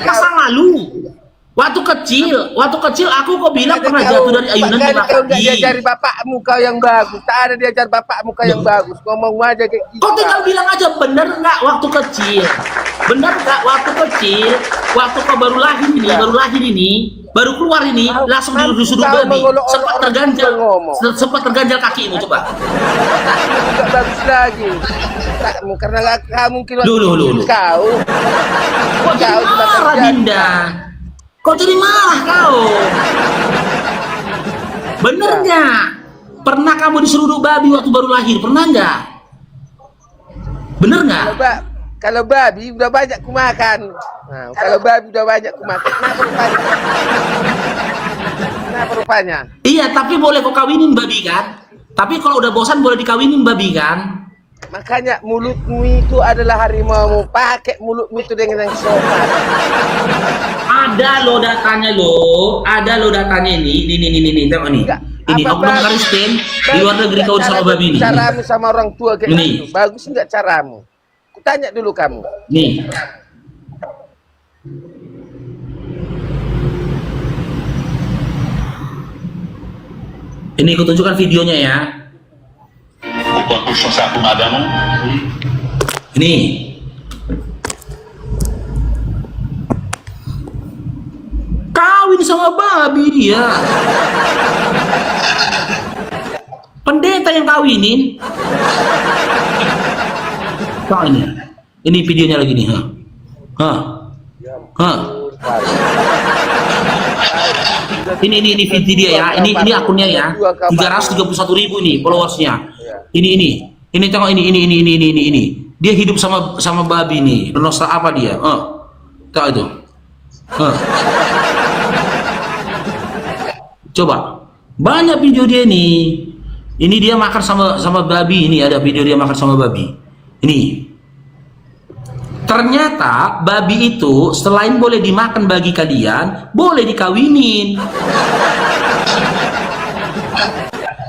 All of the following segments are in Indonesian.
masa lalu. Waktu kecil aku kok bilang pernah jatuh dari ayunan Kau nggak kaki. diajari bapakmu kau yang bagus. Tak ada diajar bapakmu kau yang bagus. Ngomong aja kayak gitu. Kau tinggal bilang aja bener nggak waktu kecil? Bener nggak waktu kecil? Waktu kau baru lahir ini, baru keluar ini, langsung disuruh kau babi. mengolok-olok Sempat terganjal kakimu coba. Tak bagus lagi. Takmu karena nggak mungkin Loh. kau. Kok jadi marah Dinda? Kok jadi marah kau? Bener nggak? Pernah kamu disuruh babi waktu baru lahir? Pernah nggak? Bener nggak? Kalau babi udah banyak ku makan. Nah, kalau babi udah banyak ku makan. Kenapa rupanya? Iya, tapi boleh kau kawinin babi kan? Tapi kalau udah bosan boleh dikawinin babi kan? Makanya mulutmu itu adalah harimau. Pakai mulutmu itu dengan yang sopan. Ada lo datanya ini, tengok nih. Ini oknum Kristen di luar negeri kau sama babi ini. Caramu sama orang tua kayak Ini. gitu. Bagus enggak caramu? Kutanya dulu kamu. Nih. Ini aku tunjukkan videonya ya. Ini. Kawin sama babi dia. Pendeta yang kawinin. Bang ini videonya lagi nih. Ini video dia ya. Ini akunnya ya. 331.000 ini followersnya. Ini tengok ini. Dia hidup sama babi nih. Bernosta apa dia? Tahu itu. Coba. Banyak video dia nih. Ini dia makan sama babi. Ini ada video dia makan sama babi. Ini. Ternyata babi itu selain boleh dimakan bagi kalian, boleh dikawinin.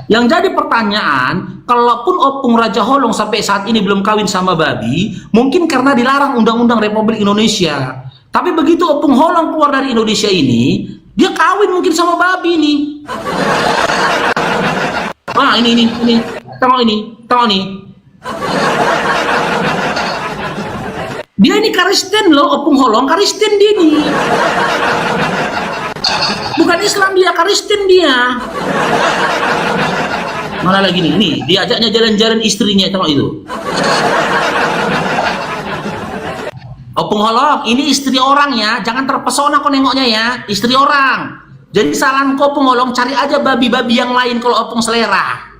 Yang jadi pertanyaan, kalaupun Opung Raja Holong sampai saat ini belum kawin sama babi, mungkin karena dilarang Undang-Undang Republik Indonesia. Tapi begitu Opung Holong keluar dari Indonesia ini, dia kawin mungkin sama babi nih. Nah, ini. Tengok nih. Dia ini Kristen loh, Opung Holong Kristen dia nih. Bukan Islam dia, Kristen dia. Mana lagi nih, diajaknya jalan-jalan istrinya, tengok itu. Opung Holong, ini istri orang ya, jangan terpesona kau nengoknya ya, istri orang. Jadi saran kau Opung Holong, cari aja babi-babi yang lain kalau Opung selera.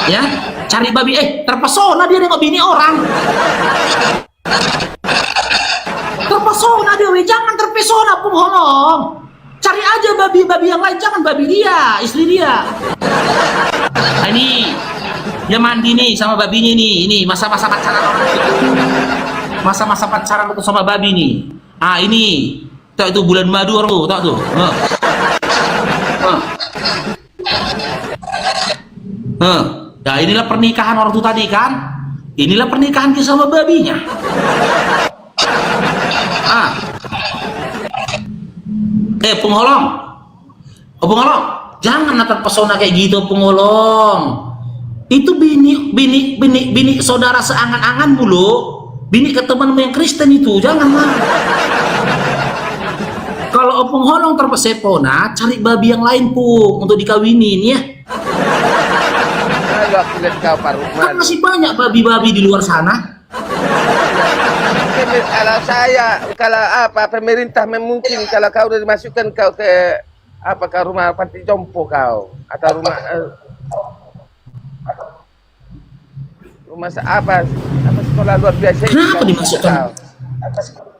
Ya, cari babi, terpesona dia nengok bini orang. Terpesona dia, jangan terpesona Opung Holong. Cari aja babi-babi yang lain, jangan babi dia, istri dia. Nah, ini dia mandi nih sama babinya nih. Ini masa-masa pacaran orang itu. Masa-masa pacaran itu sama babi nih. Ah, ini. Tahu itu bulan madu orang tuh, tahu tuh. Ya inilah pernikahan orang tuh tadi kan. Inilah pernikahan dia sama babinya. Opung Holong, jangan terpesona kayak gitu, Opung Holong. Itu bini saudara seangan-anganmu loh, bini ke temanmu yang Kristen itu, janganlah. Kalau Opung Holong terpesona, cari babi yang lain Pung untuk dikawinin ya. Kan masih banyak babi-babi di luar sana. Kalau pemerintah memungkinkan kalau kau udah dimasukkan kau ke rumah panti jompo kau atau rumah sekolah luar biasa. Kenapa dimasukkan?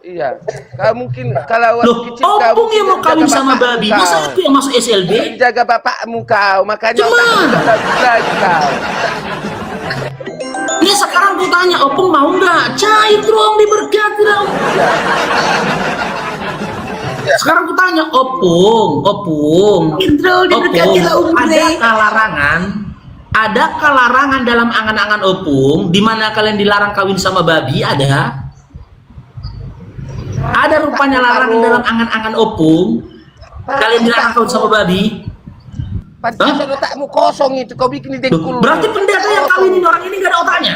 Iya, kau mungkin kalau waktu kecil Opung yang mau kawin sama babi, masa aku yang masuk SLB? Jaga bapakmu kau, makanya lagi kau. Ya sekarang gue tanya, Opung mau nggak? Cair dong, diberkati dong. Sekarang gue tanya, Opung, ada larangan dalam angan-angan Opung, di mana kalian dilarang kawin sama babi, ada? Ada rupanya larangan dalam angan-angan opung. Kalian bilang kau sama babi. Pantas otakmu kosong itu, kau bikin di dengkul. Berarti pendeta yang kawinin orang ini gak ada otaknya.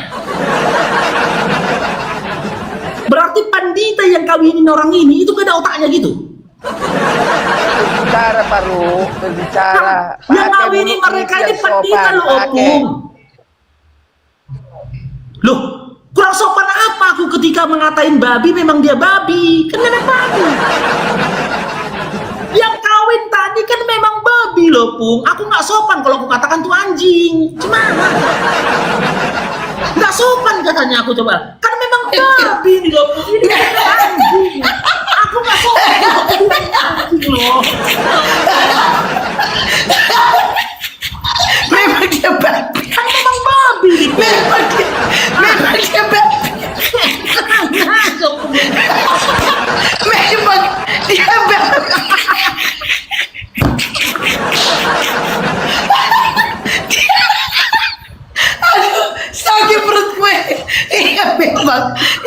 Berarti pandita yang kawinin orang ini itu gak ada otaknya gitu. Berbicara Paru, berbicara. Yang kawinin mereka ini pandita loh opung. Loh, kurang sopan apa aku ketika mengatain babi? Memang dia babi, kan memang babi. Yang kawin tadi kan memang babi loh Pung. Aku nggak sopan kalau aku katakan tuh anjing. Gimana? Nggak sopan katanya aku coba. Kan memang babi nih loh Pung. Ini kan anjing. Aku nggak sopan kalau aku bilang anjing loh. Memang dia babi. Kan memang babi. Memang dia babi. Memang dia babi. Aduh, sakit perut gue.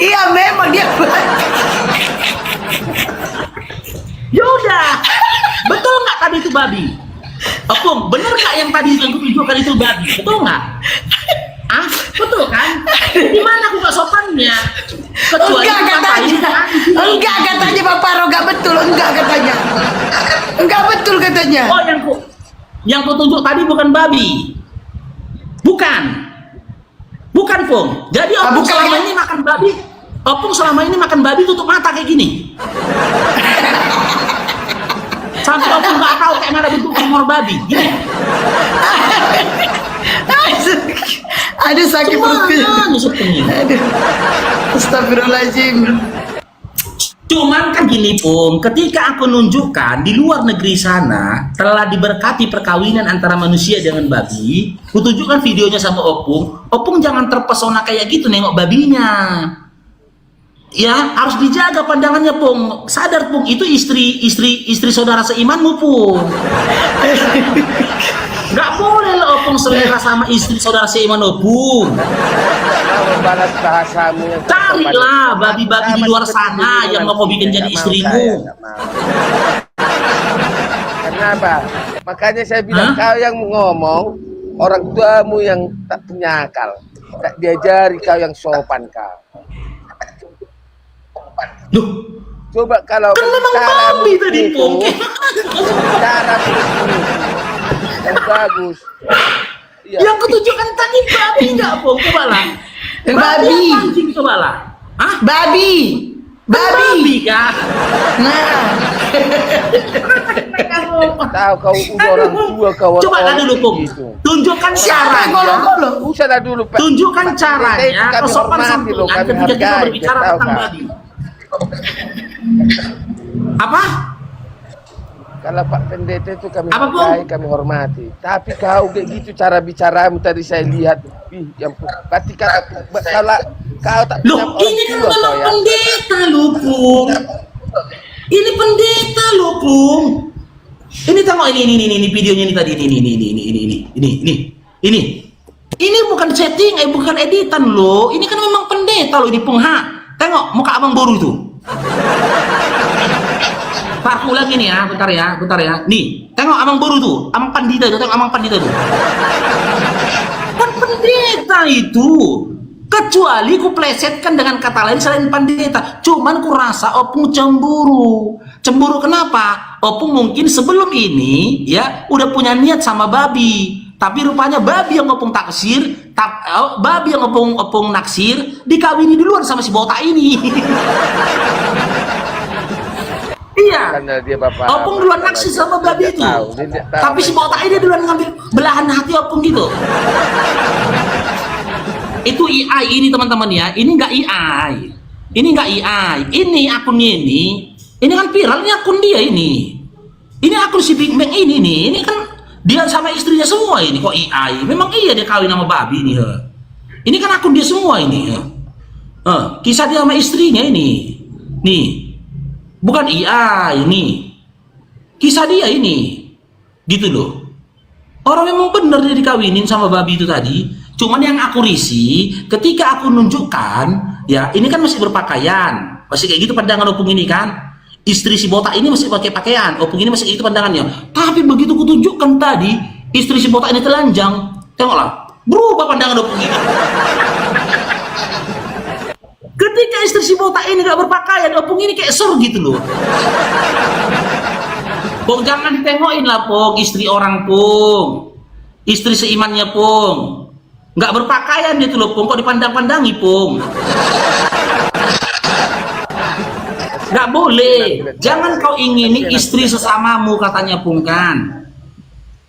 Iya memang dia babi. Yaudah, betul nggak tadi itu babi? Opung, bener nggak yang tadi yang kutunjukkan itu babi? Betul nggak? Ah, betul kan? Di mana aku nggak sopannya? Kecuali Enggak katanya Bapak Ro, enggak betul, enggak katanya. Enggak betul katanya. Oh, yang kutunjuk tadi bukan babi. Bukan. Bukan, Pung. Jadi Opung bukan selama ya? ini makan babi. Opung selama ini makan babi tutup mata kayak gini. Sampai Opung nggak tahu kayak mana bentuk tumor babi. Gini. Aduh sakit perut gue. Aduh. Astagfirullahaladzim. Cuman kan gini Pung, ketika aku nunjukkan di luar negeri sana telah diberkati perkawinan antara manusia dengan babi, aku tunjukkan videonya sama Opung. Opung jangan terpesona kayak gitu nengok babinya. Ya, harus dijaga pandangannya Pung. Sadar Pung, itu istri saudara seimanmu Pung. Nggak boleh lah Opung selera sama istri saudara seiman Opung. Membalas bahasamu yang Carilah babi-babi di luar sana yang mau kau bikin jadi istrimu. Kenapa? Makanya saya bilang kau yang ngomong, orang tuamu yang tak punya akal, tak diajari kau yang sopan kau. Duh, Coba kalau kan memang babi tadi Pung. cara yang bagus. Ya. Yang kutunjukkan tadi babi nggak Pung? Coba lah. Babi. Anjing coba lah. Hah? Babi. Babi kan? Nah. Tahu kau udah orang tua kau. Coba lah dulu Pung. Tunjukkan Siapa caranya. golo-golo? Usahlah dulu Pak. Tunjukkan caranya Kami kesopan hormati loh, santunan kami ketika kita hargai, berbicara tahu, tentang Kak. babi. Apa? Kalau Pak Pendeta itu kami Apa, Pung? hargai, kami hormati. Tapi kau kayak gitu cara bicaramu tadi saya lihat. Ih, yang berarti kalau kau tak Loh, punya orang ini kan tua, memang kau ya. pendeta loh Pung. Ini pendeta loh Pung. Ini tengok ini videonya ini tadi ini. Ini bukan setting, bukan editan loh. Ini kan memang pendeta loh ini Pung. Ha. Tengok muka abang boru itu. Parku lagi nih ya, bentar ya. Nih, tengok abang boru tuh, abang pandita itu, tengok abang pandita tuh. Kan pendeta itu. Kecuali ku plesetkan dengan kata lain selain pendeta. Cuman ku rasa Opung cemburu. Cemburu kenapa? Opung mungkin sebelum ini ya udah punya niat sama babi. Tapi rupanya babi yang Opung taksir, babi yang Opung naksir dikawini duluan sama si botak ini. Iya. Karena dia bapak. Opung duluan naksir sama babi itu. Tapi si botak ini duluan ngambil belahan hati Opung gitu. Itu AI ini teman-teman ya. Ini enggak AI. Ini akunnya ini. Ini kan viral, ini akun dia ini. Ini akun si Big Bang ini nih. Ini kan dia sama istrinya semua ini. Kok AI? Memang iya dia kawin sama babi nih. Ini kan akun dia semua ini. Kisah dia sama istrinya ini. Nih. Bukan AI ini. Kisah dia ini. Gitu loh. Orang memang benar dia dikawinin sama babi itu tadi. Cuman yang aku risih ketika aku nunjukkan, ya ini kan masih berpakaian. Masih kayak gitu pandangan opung ini kan. Istri si botak ini masih pakai pakaian, opung ini masih kayak gitu pandangannya. Tapi begitu kutunjukkan tadi, istri si botak ini telanjang, tengoklah, berubah pandangan opung ini. Ketika istri si botak ini gak berpakaian, opung ini kayak sur gitu loh. Pong, jangan ditengokin lah Pong, istri orang Pong, istri seimannya Pong, nggak berpakaian gitu loh Pong, kok dipandang-pandangi Pong. Nggak boleh, jangan kau ingini istri sesamamu katanya Pong kan.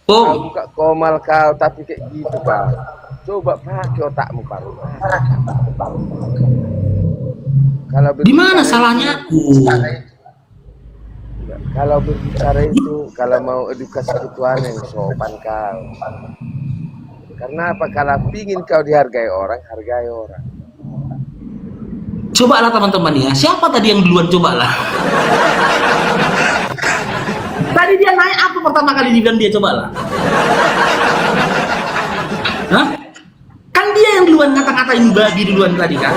Kau Pong, buka komal kau tapi kayak gitu kau. Coba pakai otakmu Paru. Kalau di mana salahnya aku? Kalau berbicara itu, kalau mau edukasi ketuaan yang sopan kau. Karena apa? Kalau pingin kau dihargai orang, hargai orang. Cobalah teman-teman ya, siapa tadi yang duluan, cobalah. Tadi dia naik apa pertama kali dibilang dia, cobalah. Hah? Kan dia yang duluan ngata-ngatain babi duluan tadi kan.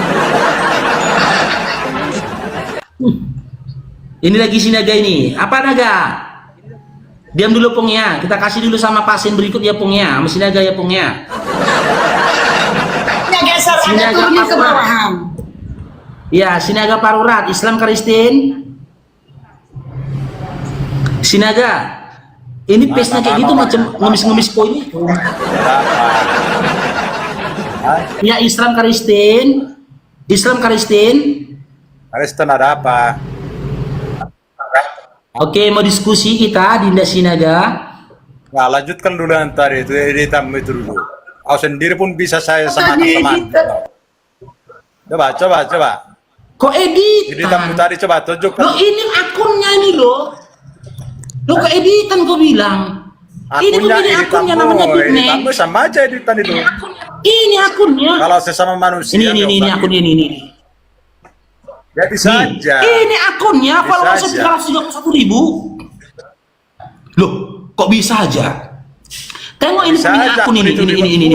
Ini lagi si Naga ini. Apa Naga? Diam dulu Pong ya. Kita kasih dulu sama pasien berikut ya Pong ya. Sama si Naga ya Pong ya. Ya geser Si ada Naga turunnya ke Parurat. bawahan. Ya, si Naga Parurat, Islam Kristen. Si Naga. Ini pace-nya kayak gitu macam ngemis-ngemis poin. Ya, Islam Kristen. Islam Kristen. Kristen ada apa? Oke, mau diskusi kita Dinda Sinaga. Nah, lanjutkan dulu yang tadi itu editan itu dulu. Kau sendiri pun bisa saya sama Tadi sama. editan. Coba. Kok editan? Editanmu tadi coba tunjukkan. Lo ini akunnya ini lo. Lo ke editan kau bilang. Ini begini akunnya namanya Bitne. Editanmu sama aja editan itu. Ini akunnya. Kalau sesama manusia. Ini akunnya ini. Ya bisa aja. Ini akunnya kalau Bisa saya 331.000. Loh, kok bisa aja? Tengok ini Bisa punya aja, akun ini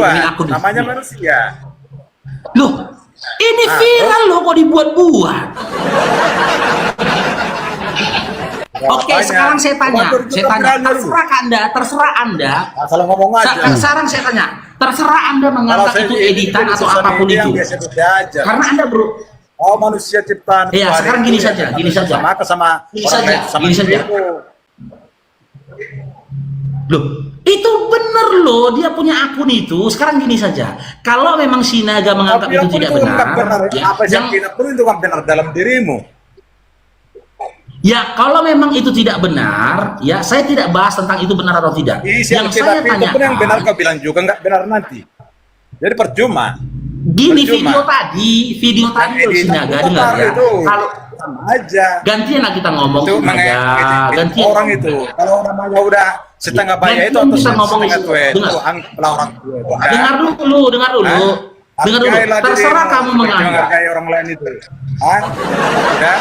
akun. Namanya manusia. Loh, ini viral loh kok dibuat-buat. Oke, makanya, sekarang saya tanya, terserah Anda. Asal ngomong aja. Sekarang saya tanya, terserah Anda menganggap itu editan atau apapun itu. Karena Anda Oh, manusia ciptaan. Iya, Tuhan sekarang itu gini saja. Gini saja. Loh, itu bener loh, dia punya akun itu. Sekarang gini saja, kalau memang Sinaga menganggap itu tidak benar, apa yang tidak perlu itu kan benar dalam dirimu. Ya, kalau memang itu tidak benar, ya saya tidak bahas tentang itu benar atau tidak. Yang saya tanyakan, yang benar kau bilang juga nggak benar nanti. Jadi percuma. Gini video tadi loh Sinaga, dengar ya. Kalau aja gantian lah kita ngomong itu Sinaga, gantian orang itu. Kalau namanya udah setengah bayar itu atau bisa ngomong setengah tua itu dengar. anggaplah orang tua itu. Dengar dulu. Terserah kamu menganggap. Menghargai orang lain itu. Udah.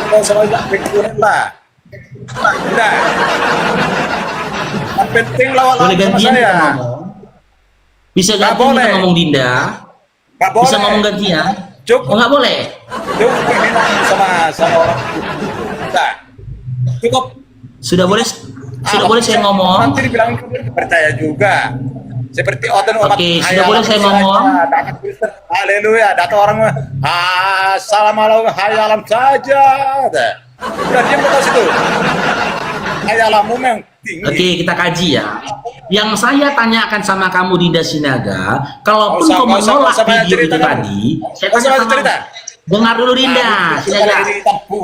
Kalau sama pikiran lah. Udah. Yang penting lawan Boleh sama gantian kita saya. ngomong. Bisa Nggak gantian kita boleh. ngomong Dinda. Nggak Bisa boleh. ngomong gantian. Cukup. Oh, nggak boleh. Cukup ini sama orang. Udah. Cukup. Sudah boleh saya ngomong. Nanti dibilang percaya juga. Seperti umat. Oke, sudah boleh saya ngomong. Haleluya, datang orang assalamualaikum hayalam saja. Udah diam ke situ. Hayalamu yang tinggi. Oke, kita kaji ya. Yang saya tanyakan sama kamu Dinda Sinaga, kalaupun kau menolak video itu tadi, saya tanya sama cerita. dengar dulu Dinda Sinaga.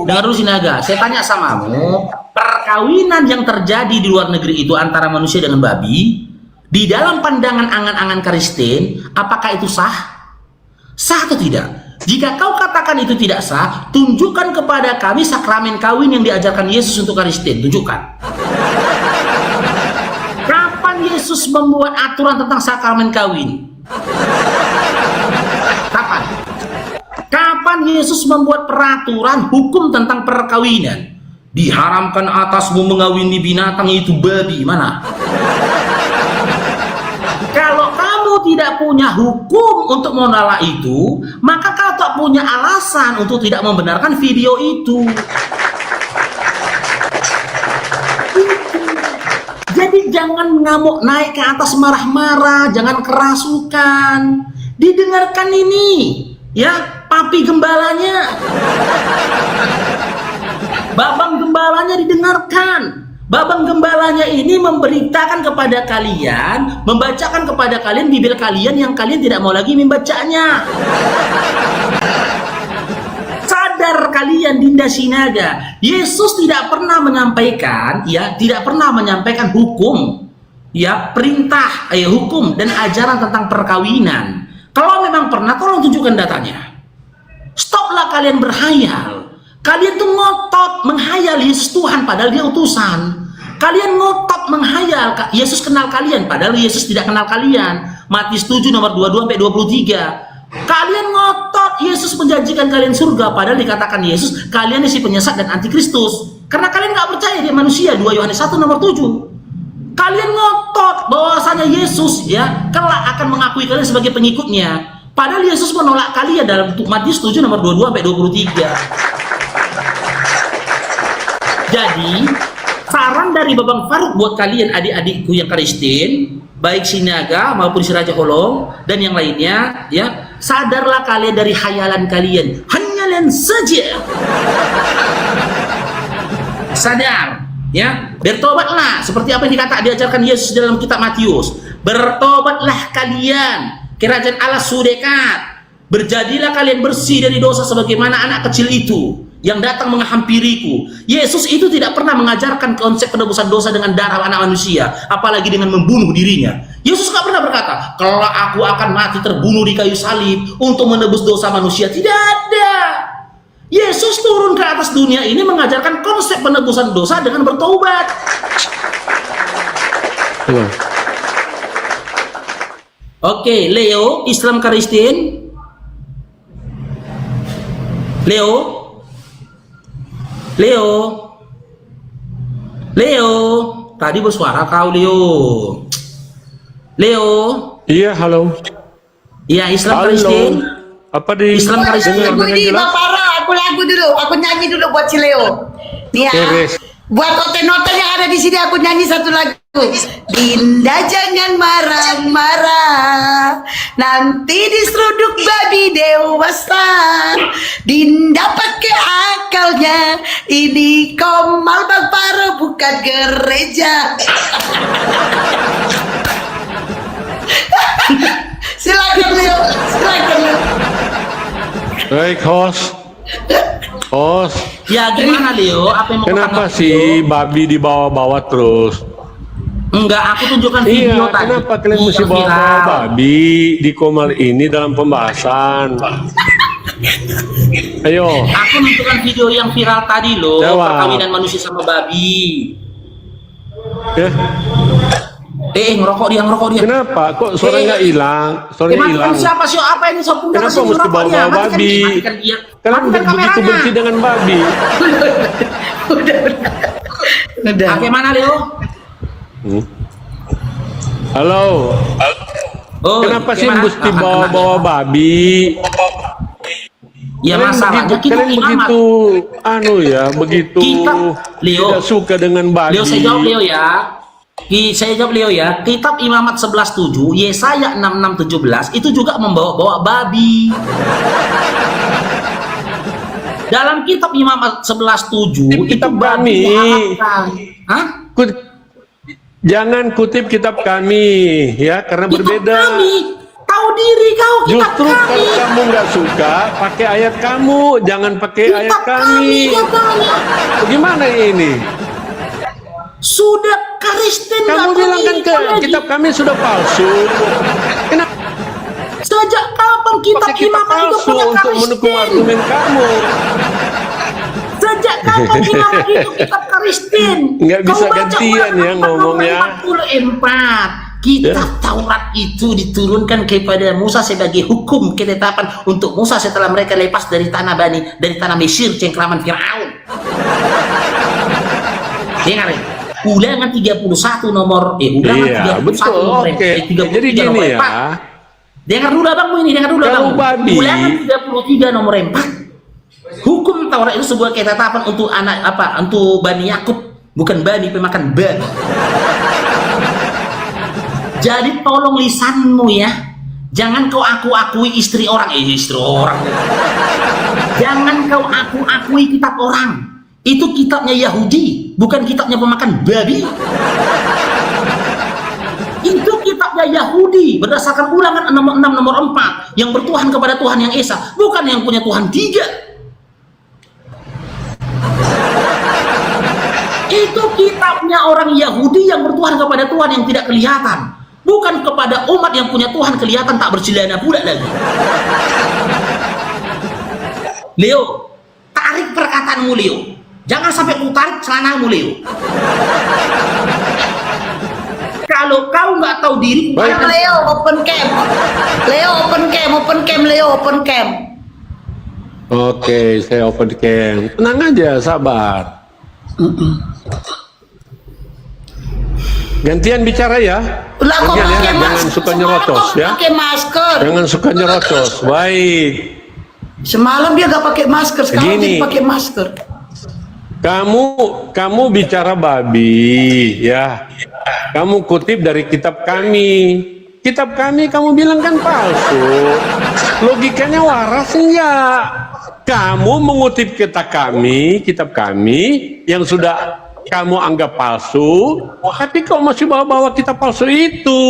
Dengar dulu Sinaga, saya tanya samamu, perkawinan yang terjadi di luar negeri itu antara manusia dengan babi, di dalam pandangan angan-angan Kristen, apakah itu sah? Sah atau tidak? Jika kau katakan itu tidak sah, tunjukkan kepada kami sakramen kawin yang diajarkan Yesus untuk Kristen. Tunjukkan. Kapan Yesus membuat aturan tentang sakramen kawin? Kapan? Kapan Yesus membuat peraturan hukum tentang perkawinan? Diharamkan atasmu mengawini binatang itu babi. Mana? Kalau kamu kau tidak punya hukum untuk menolak itu, maka kau tak punya alasan untuk tidak membenarkan video itu. Jadi jangan ngamuk naik ke atas marah-marah, jangan kerasukan. Didengarkan ini, ya, papi gembalanya. Babang gembalanya didengarkan. Babang gembalanya ini memberitakan kepada kalian, membacakan kepada kalian Bible kalian yang kalian tidak mau lagi membacanya. Sadar kalian Dinda Sinaga, Yesus tidak pernah menyampaikan, ya, tidak pernah menyampaikan hukum, ya, perintah, hukum dan ajaran tentang perkawinan. Kalau memang pernah, tolong tunjukkan datanya. Stoplah kalian berhayal. Kalian tuh ngotot menghayal Yesus Tuhan padahal dia utusan. Kalian ngotot menghayal Yesus kenal kalian padahal Yesus tidak kenal kalian. Matius 7 nomor 22-23. Kalian ngotot Yesus menjanjikan kalian surga padahal dikatakan Yesus kalian isi penyesat dan antikristus. Karena kalian nggak percaya dia manusia. 2 Yohanes 1 nomor 7. Kalian ngotot bahwasanya Yesus, ya, kelak akan mengakui kalian sebagai pengikutnya. Padahal Yesus menolak kalian dalam Matius 7 nomor 22-23. Jadi, saran dari Babang Faruk buat kalian adik-adikku yang Kristen, baik Sinaga maupun si Raja Holong dan yang lainnya, ya, sadarlah kalian dari hayalan kalian. Hayalan saja. Sadar, ya, bertobatlah seperti apa yang diajarkan Yesus dalam kitab Matius. Bertobatlah kalian, kerajaan Allah sudah dekat. Berjadilah kalian bersih dari dosa sebagaimana anak kecil itu yang datang menghampiriku. Yesus itu tidak pernah mengajarkan konsep penebusan dosa dengan darah anak manusia, apalagi dengan membunuh dirinya. Yesus tidak pernah berkata, kalau aku akan mati terbunuh di kayu salib untuk menebus dosa manusia. Tidak ada. Yesus turun ke atas dunia ini mengajarkan konsep penebusan dosa dengan bertobat. Oke, Leo, Islam Kristen. Leo, tadi bersuara kau, Leo. Iya, halo. Iya, Islam Halo. Kristen. Apa di Islam Kristen. Tunggu di Bapara, aku lagu dulu, aku nyanyi dulu buat si Leo. Nih ya, Beres. buat oten-oten yang ada di sini aku nyanyi satu lagu. Dinda jangan marah-marah, nanti diseruduk babi dewasa. Dinda pakai akalnya, ini Komal Bapara bukan gereja. Silakan Leo, silakan Leo. Baik, host. Ya, gimana Leo? Apa yang mau Kenapa kau sih babi dibawa-bawa terus? Enggak, aku tunjukkan video Iya, tadi. kenapa kalian mesti Yang bawa-bawa viral. babi di Komal ini dalam pembahasan? Ayo, Aku menunjukkan video yang viral tadi loh, Jawab. perkawinan manusia sama babi. ya. Ngerokok dia. Kenapa? Kok suaranya hilang? Suaranya hilang. Siapa sih? Apa ini sopung? Kenapa mesti bawa-bawa babi? Kalian begitu benci dengan babi. Udah. Bagaimana Leo? Halo. Oh, Kenapa sih gimana? mesti bawa-bawa babi? Ya masalahnya kita kalian imamat. begitu begitu Leo. tidak suka dengan babi. Leo, saya jawab Leo ya. Saya jawab Leo ya. Kitab Imamat 11:7, Yesaya 66:17 itu juga membawa-bawa babi. Dalam kitab Imamat 11:7 itu Kitab babi kami. diharapkan. Hah? Jangan kutip kitab kami ya, karena Kitab berbeda. kami. Tahu diri kau, kitab Justru kami. kalau kamu nggak suka, pakai ayat kamu, jangan pakai ayat Kitab kami. katanya. Bagaimana ini? Sudah Kristen Kamu bilang kan kitab kami sudah palsu. Kenapa Sejak kapan kitab pakai kitab Imamat itu palsu punya untuk mendukung Kristen? argumen kamu? Sejak kapan Imamat itu kitab Kristen? Nggak bisa Kau baca gantian Ulangan ya 4 ngomongnya. nomor 44. Kitab Taurat itu diturunkan kepada Musa sebagai hukum ketetapan untuk Musa setelah mereka lepas dari tanah Mesir, cengkraman Firaun. Dengar ya? Ulangan 31 nomor ulangan Iya, 31 betul. nomor Oke. 33 Jadi nomor gini ya. 4. Dengar dulu abangmu ini, dengar dulu Kalau abangmu. babi. Ulangan 33 nomor 4. Hukum Taurat itu sebuah ketetapan untuk anak apa? Untuk Bani Yakub, bukan Bani pemakan babi. Jadi tolong lisanmu ya. Jangan kau aku-akui istri orang, istri orang. Jangan kau aku-akui kitab orang. Itu kitabnya Yahudi, bukan kitabnya pemakan babi. Itu kitabnya Yahudi berdasarkan Ulangan 6 nomor 4 yang bertuhan kepada Tuhan yang Esa, bukan yang punya Tuhan 3. Itu kitabnya orang Yahudi yang bertuhan kepada Tuhan yang tidak kelihatan, bukan kepada umat yang punya Tuhan kelihatan tak bercelana pula lagi. Leo, tarik perkataanmu Leo. Jangan sampai ku tarik celanamu Leo. Kalau kau nggak tahu diri, Yang Leo open cam. Leo open cam, open cam, Leo open cam. Oke, saya open cam. Tenang aja, sabar. Gantian bicara ya. Lah kok Gantian pakai ya, jangan masker? suka Semalam nyerocos kok ya. pakai masker. Jangan suka nyerocos. Baik. Semalam dia gak pakai masker, sekarang Gini. dia pakai masker. Kamu bicara babi ya. Kamu kutip dari kitab kami. Kitab kami kamu bilang kan palsu. Logikanya waras enggak? Kamu mengutip kitab kami yang sudah kamu anggap palsu, tapi kok masih bawa-bawa kitab palsu itu?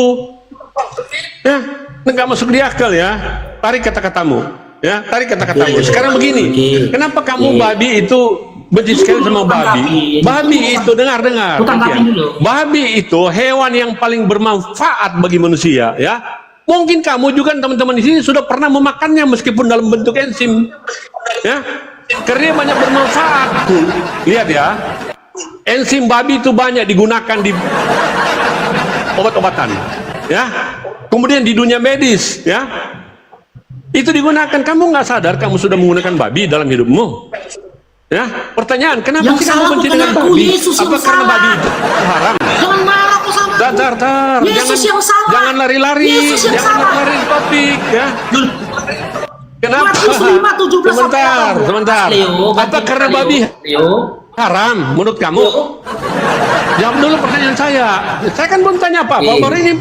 Ya, enggak masuk di akal ya. Tarik kata-katamu. Ya, tarik kata-katamu. Sekarang begini, kenapa kamu babi itu benci sekali sama babi? Babi itu dengar. Babi itu hewan yang paling bermanfaat bagi manusia, ya. Mungkin kamu juga teman-teman di sini sudah pernah memakannya meskipun dalam bentuk enzim, ya. Karena dia banyak bermanfaat. Tuh, lihat ya. Enzim babi itu banyak digunakan di obat-obatan, ya. Kemudian di dunia medis, ya. Itu digunakan. Kamu nggak sadar kamu sudah menggunakan babi dalam hidupmu? Ya, pertanyaan, kenapa Yang sih kamu salah benci bukan dengan aku, babi? Yesus yang Apa karena salah. babi itu haram? Jangan marah kok sama aku. Dar, Yesus yang salah. jangan lari-lari, Yesus yang jangan salah. lari topik, ya. Kenapa? Matius 5:17 sampai Sebentar. 18. Leo, Apa karena babi Leo, haram menurut kamu? Jawab dulu pertanyaan saya. Saya kan belum tanya apa-apa, baru ini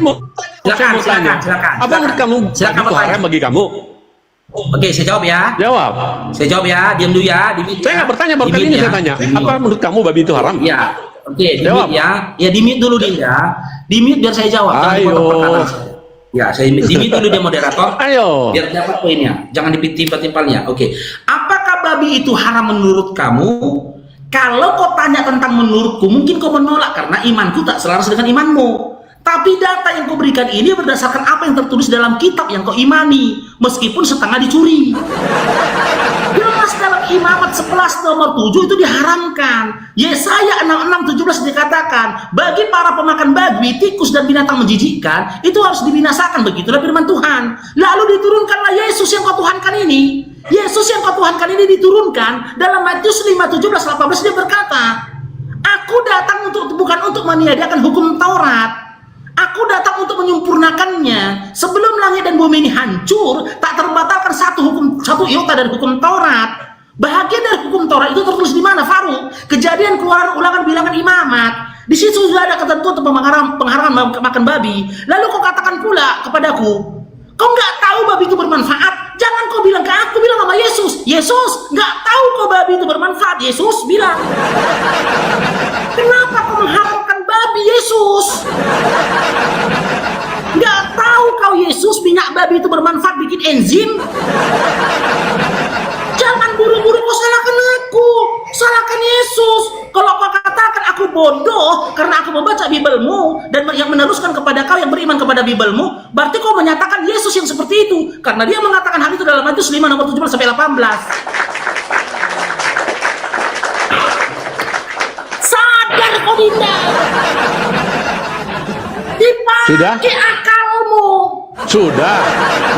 saya mau tanya. Apa menurut kamu babi itu haram bagi kamu? Oke, saya jawab ya. Jawab. Saya jawab ya, diam dulu ya. Saya nggak bertanya, baru kali ini saya tanya. Apa menurut kamu babi itu haram? Ya, oke, Jawab. di-mute ya. Ya, di-mute dulu dia. Di-mute biar saya jawab. Jangan Ayo. dipotong perkataan saya. Ya, saya di-mute dulu dia moderator. Ayo. Biar dapat poinnya. Jangan ditimpal-timpalnya. Oke. Apakah babi itu haram menurut kamu? Kalau kau tanya tentang menurutku, mungkin kau menolak karena imanku tak selaras dengan imanmu. Tapi data yang kau berikan ini berdasarkan apa yang tertulis dalam kitab yang kau imani, meskipun setengah dicuri. Jelas dalam Imamat 11 nomor 7 itu diharamkan. Yesaya 66:17 dikatakan, bagi para pemakan babi, tikus dan binatang menjijikkan, itu harus dibinasakan. Begitulah firman Tuhan. Lalu diturunkanlah Yesus yang kau tuhankan ini. Yesus yang kau tuhankan ini diturunkan dalam Matius 5:17-18 dia berkata, aku datang bukan untuk meniadakan hukum Taurat. Aku datang untuk menyempurnakannya. Sebelum langit dan bumi ini hancur, tak terbatalkan satu iota dari hukum Taurat. Bahagian dari hukum Taurat itu tertulis di mana, Faruk? Kejadian, Keluaran, Ulangan, Bilangan, Imamat. Di situ sudah ada ketentuan untuk pengharaman makan babi. Lalu kau katakan pula kepadaku, kau nggak tahu babi itu bermanfaat? Jangan kau bilang ke aku, bilang sama Yesus. Yesus, nggak tahu kau babi itu bermanfaat. Yesus bilang, kenapa kau mengharamkan babi, Yesus? Nggak tahu kau, Yesus, minyak babi itu bermanfaat bikin enzim? Jangan buru-buru kau salahkan aku, salahkan Yesus. Kalau kau katakan aku bodoh karena aku membaca Bibelmu dan yang meneruskan kepada kau yang beriman kepada Bibelmu, berarti kau menyatakan Yesus yang seperti itu karena dia mengatakan hal itu dalam Matius 5 nomor 17-18. Sadar kau, Dinda. Dipakai akalmu. Sudah.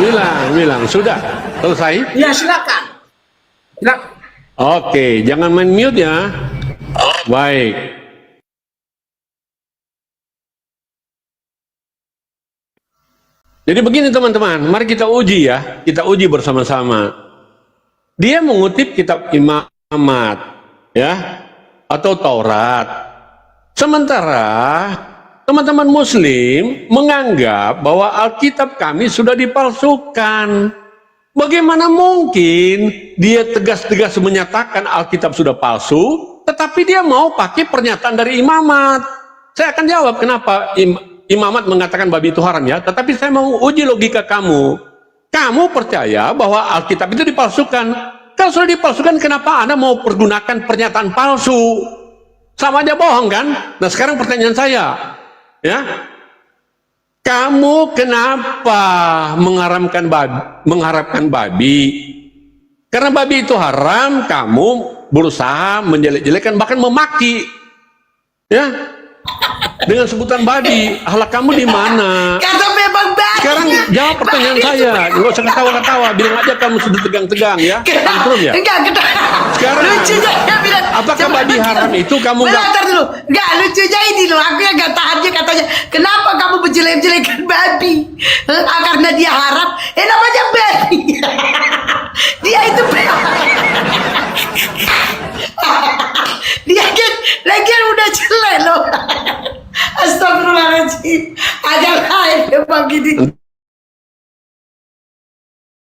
Bilang. Sudah. Selesai? Ya, silakan. Oke, jangan main mute ya. Baik. Jadi begini teman-teman, mari kita uji ya, kita uji bersama-sama. Dia mengutip kitab Imamat, ya, atau Taurat. Sementara teman-teman Muslim menganggap bahwa Alkitab kami sudah dipalsukan. Bagaimana mungkin dia tegas-tegas menyatakan Alkitab sudah palsu, tetapi dia mau pakai pernyataan dari Imamat? Saya akan jawab kenapa Imamat mengatakan babi itu haram ya, tetapi saya mau uji logika kamu. Kamu percaya bahwa Alkitab itu dipalsukan. Kalau sudah dipalsukan, kenapa Anda mau pergunakan pernyataan palsu? Sama aja bohong kan? Nah sekarang pertanyaan saya, ya, kamu kenapa mengharapkan babi? Karena babi itu haram, kamu berusaha menjelek-jelekan, bahkan memaki, ya, dengan sebutan babi. Akhlak kamu di mana? Kata memang babi. Sekarang jawab pertanyaan saya, nggak usah ketawa-ketawa, bilang aja kamu sudah tegang-tegang ya, tantrum ya. Enggak, Sekarang lucunya dia bilang, apakah babi haram itu kamu nggak? Bentar dulu, enggak lucunya ini loh, aku yang gak tahan dia katanya, kenapa kamu menjelek-jelekan babi? Karena dia haram, namanya babi. Dia itu dia kan lagi udah jelek loh. Astagfirullahaladzim, ada lain memang gini.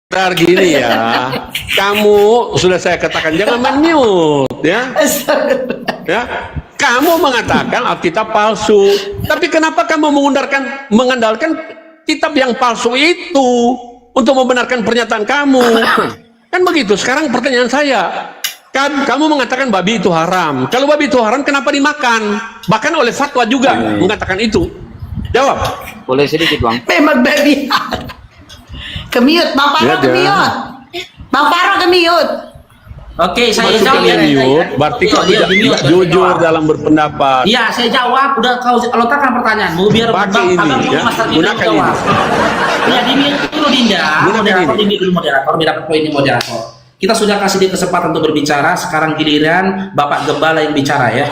Bentar gini ya, kamu sudah saya katakan jangan mute ya. Ya, kamu mengatakan Alkitab palsu, tapi kenapa kamu mengandalkan kitab yang palsu itu untuk membenarkan pernyataan kamu? Kan begitu. Sekarang pertanyaan saya, kamu mengatakan babi itu haram. Kalau babi itu haram, kenapa dimakan? Bahkan oleh fatwa juga mengatakan itu. Jawab. Boleh sedikit bang? Memang babi. Kemiut, Bang Faro kemiut. Bang Faro kemiut. Oke, saya Masuk jawab ke ya. mute, berarti Iya, kamu dia di-mute, jujur jawab. dalam berpendapat. Iya, saya jawab. Udah kau letakkan pertanyaanmu biar Pakai ini, ya. Gunakan jawab. Iya, di-mute dulu Dinda. Gunakan Moderator, ini. di-mute dulu moderator, biar dapat poinnya moderator. Kita sudah kasih dia kesempatan untuk berbicara. Sekarang giliran Bapak Gembala yang bicara ya.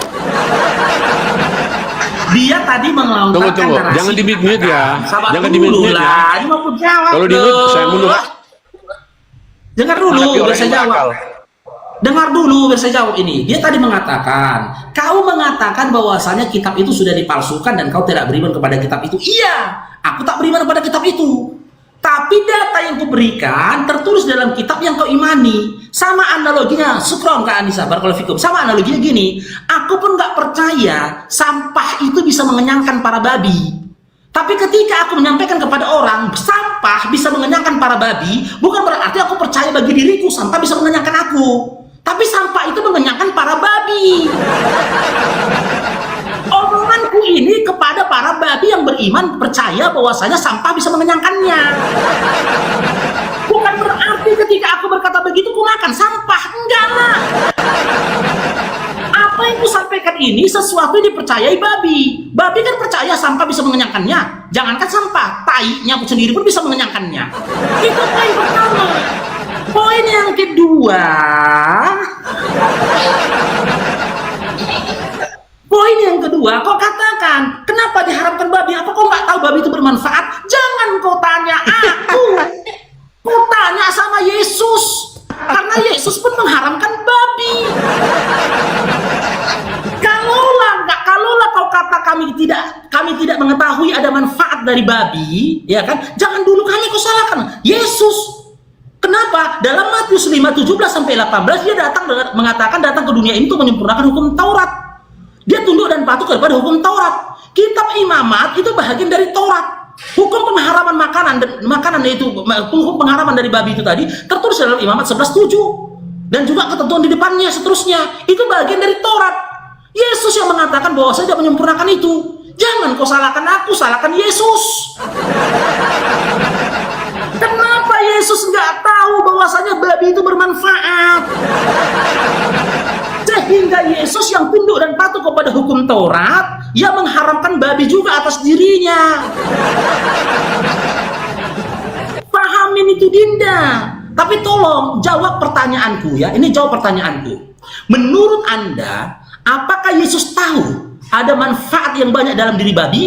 Dia tadi melontarkan Tunggu, narasi. jangan di-mute ya. Sabar Jangan dulu di-mute ya. lah. Ini mau jawab. Kalau di-mute saya mundur. Dengar dulu, Hadapi biar orang saya yang jawab. berakal. Dengar dulu, biar saya jawab ini. Dia tadi mengatakan, kau mengatakan bahwasanya kitab itu sudah dipalsukan dan kau tidak beriman kepada kitab itu. Iya, aku tak beriman kepada kitab itu. Tapi data yang kuberikan tertulis dalam kitab yang kau imani. Sama analoginya, Sukron Kak Anissa, Barakallahu Fikum. Sama analoginya gini, aku pun gak percaya sampah itu bisa mengenyangkan para babi. Tapi ketika aku menyampaikan kepada orang, sampah bisa mengenyangkan para babi, bukan berarti aku percaya bagi diriku, sampah bisa mengenyangkan aku. Tapi sampah itu mengenyangkan para babi. Omonganku ini kepada para babi yang beriman percaya bahwasanya sampah bisa mengenyangkannya. Bukan berarti ketika aku berkata begitu ku makan sampah, enggak lah. Apa yang kusampaikan ini sesuatu yang dipercayai babi. Babi kan percaya sampah bisa mengenyangkannya. Jangankan sampah, tainya sendiri pun bisa mengenyangkannya. Itu poin pertama. Poin yang kedua, kau katakan, kenapa diharamkan babi? Apa kau nggak tahu babi itu bermanfaat? Jangan kau tanya aku. Kau tanya sama Yesus. Karena Yesus pun mengharamkan babi. Kalaulah kau kata kami tidak mengetahui ada manfaat dari babi, ya kan? Jangan dulu kali kau salahkan Yesus. Kenapa? Dalam Matius 5:17-18 dia mengatakan datang ke dunia ini untuk menyempurnakan hukum Taurat. Dia tunduk dan patuh kepada hukum Taurat. Kitab Imamat itu bahagian dari Taurat. Hukum pengharaman makanan yaitu hukum pengharaman dari babi itu tadi tertulis dalam Imamat 11:7 dan juga ketentuan di depannya seterusnya itu bagian dari Taurat. Yesus yang mengatakan bahwa saya tidak menyempurnakan itu. Jangan kau salahkan aku, salahkan Yesus. Kenapa Yesus nggak tahu bahwasanya babi itu bermanfaat? Sehingga Yesus yang tunduk dan patuh kepada hukum Taurat, ia mengharamkan babi juga atas dirinya. Pahamin itu Dinda. Tapi tolong jawab pertanyaanku ya. Ini jawab pertanyaanku. Menurut Anda, apakah Yesus tahu ada manfaat yang banyak dalam diri babi?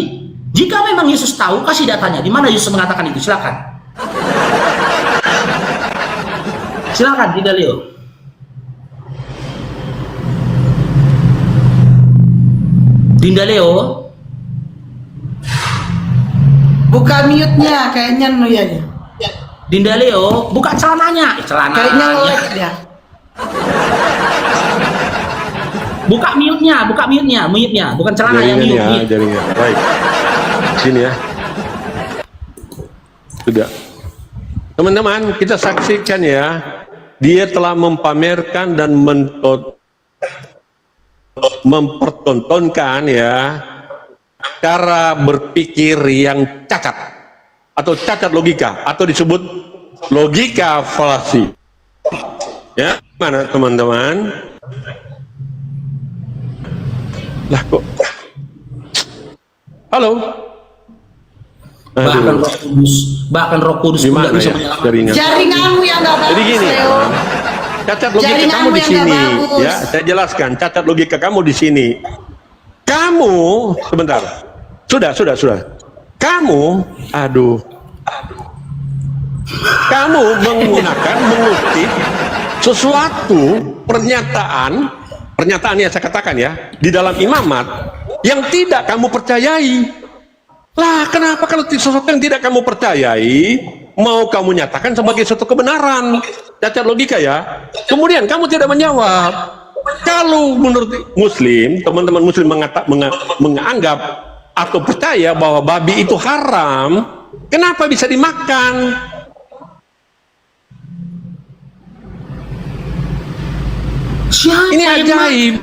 Jika memang Yesus tahu, kasih datanya. Di mana Yesus mengatakan itu? Silakan. Silakan, Dinda Leo. Dinda Leo. Buka mute-nya, kayaknya ya. Dinda Leo, buka celananya. Kayaknya nge-lag dia. Buka mute-nya, bukan celana yang Jaringan mute. ya, jaringan. Baik. Sini ya. Sudah. Teman-teman, kita saksikan ya. Dia telah mempamerkan dan mempertontonkan ya cara berpikir yang cacat atau cacat logika atau disebut logika falasi. Ya, mana teman-teman? Lah kok? Halo? Bahkan Roh Kudus pun Gimana nggak bisa ya menyelamatkan. jaringan? Jaringanmu yang nggak bagus, Jadi gini, Leo. cacat logika Jaringanmu kamu di yang sini, nggak bagus. ya. Saya jelaskan, cacat logika kamu di sini. Kamu, sebentar. Sudah. Kamu, kamu mengutip sesuatu pernyataan yang saya katakan ya, di dalam imamat yang tidak kamu percayai. Lah, kenapa kalau sesuatu yang tidak kamu percayai mau kamu nyatakan sebagai suatu kebenaran? Cacat logika ya. Kemudian kamu tidak menjawab. Kalau menurut Muslim, teman-teman Muslim menganggap atau percaya bahwa babi itu haram, kenapa bisa dimakan? Siapa Ini yang ajaib.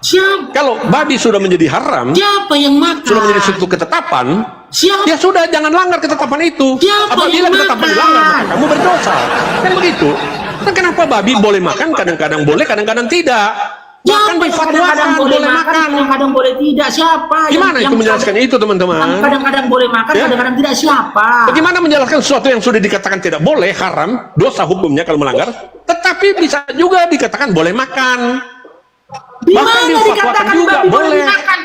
Siapa? Kalau babi sudah menjadi haram, Siapa yang makan? sudah menjadi suatu ketetapan, Siapa? ya sudah, jangan langgar ketetapan itu. Siapa Apabila yang ketetapan makan? dilanggar, maka kamu berdosa. Kan begitu. Nah, kenapa babi boleh makan, kadang-kadang boleh, kadang-kadang tidak? Bahkan Siapa yang kadang-kadang difatwakan boleh makan. kadang-kadang boleh tidak? Siapa? Gimana itu menjelaskan itu, teman-teman? Kadang-kadang boleh makan, Ya. kadang-kadang tidak. Siapa? Bagaimana menjelaskan sesuatu yang sudah dikatakan tidak boleh, haram, dosa hukumnya kalau melanggar, tetapi bisa juga dikatakan boleh makan. Di Bahkan mana difatwakan dikatakan juga babi boleh boleh. dimakan?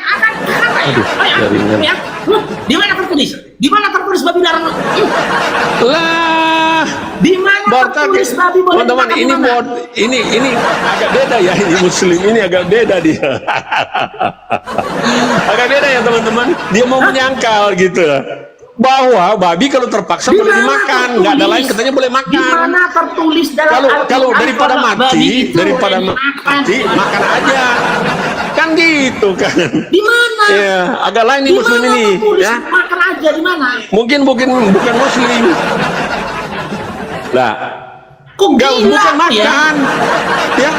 jaringan. Di mana tertulis? Di mana tertulis babi larang? Lah, Di mana tertulis babi boleh teman-teman, dimakan? ini agak beda ya, ini Muslim ini agak beda dia. Agak beda ya teman-teman, dia mau menyangkal gitu bahwa babi kalau terpaksa Di boleh mana dimakan, tertulis? nggak ada lain katanya boleh Di makan. mana tertulis dalam Kalau Al-Quran daripada kalau babi itu daripada boleh dimakan? mati, makan aja, kan gitu kan. Di mana? Ya, agak lain nih Di Muslim mana ini, tertulis ya. makan aja di mana? Mungkin bukan Muslim. Lah, Kok Enggak, gila bukan ya? makan. Ya.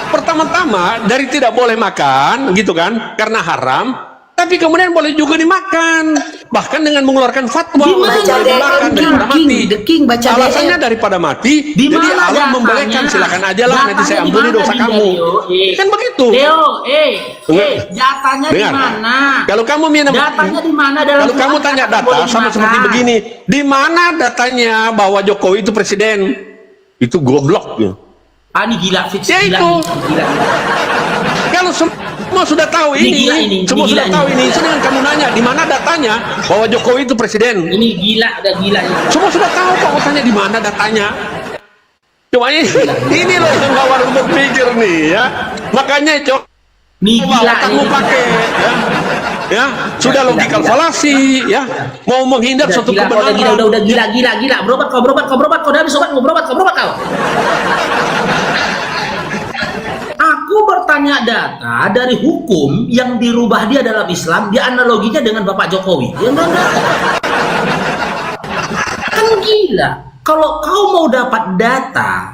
Pertama-tama dari tidak boleh makan gitu kan karena haram, tapi kemudian boleh juga dimakan. Bahkan dengan mengeluarkan fatwa Di untuk mana boleh ada dimakan The daripada King, mati. The King, baca Alasannya DM. daripada mati, Di jadi mana Allah datanya? membolehkan, silakan aja lah, nanti saya Datanya ampuni di mana, dosa Dinda kamu. Leo? Kan begitu. Leo, Dengar. datanya di Dengar. mana? Kalau kamu Datanya di mana dalam kalau kamu Quran tanya kata data boleh sama dimakan? seperti begini, di mana datanya bahwa Jokowi itu presiden? Itu goblok ya. Ini gila, fix Ya gila, itu. gila. Kalau semua sudah tahu Ini gila ini, semua ini sudah gila tahu ini. ini. Sedangkan kamu nanya di mana datanya bahwa Jokowi itu presiden. Ini gila, udah gila ini. Semua sudah tahu kok, tanya di mana datanya. Cuma ini loh yang gak harus berpikir nih ya. Makanya coba Ini gila otakmu ini. pakai ya. Ya, sudah logikal falasi ya. Mau menghindar Udah suatu gila, kebenaran. udah gila. Berobat kau. Udah habis obat, berobat kau. Aku bertanya data dari hukum yang dirubah dia dalam Islam, dia analoginya dengan Bapak Jokowi. Ya enggak. Kan gila. Kalau kau mau dapat data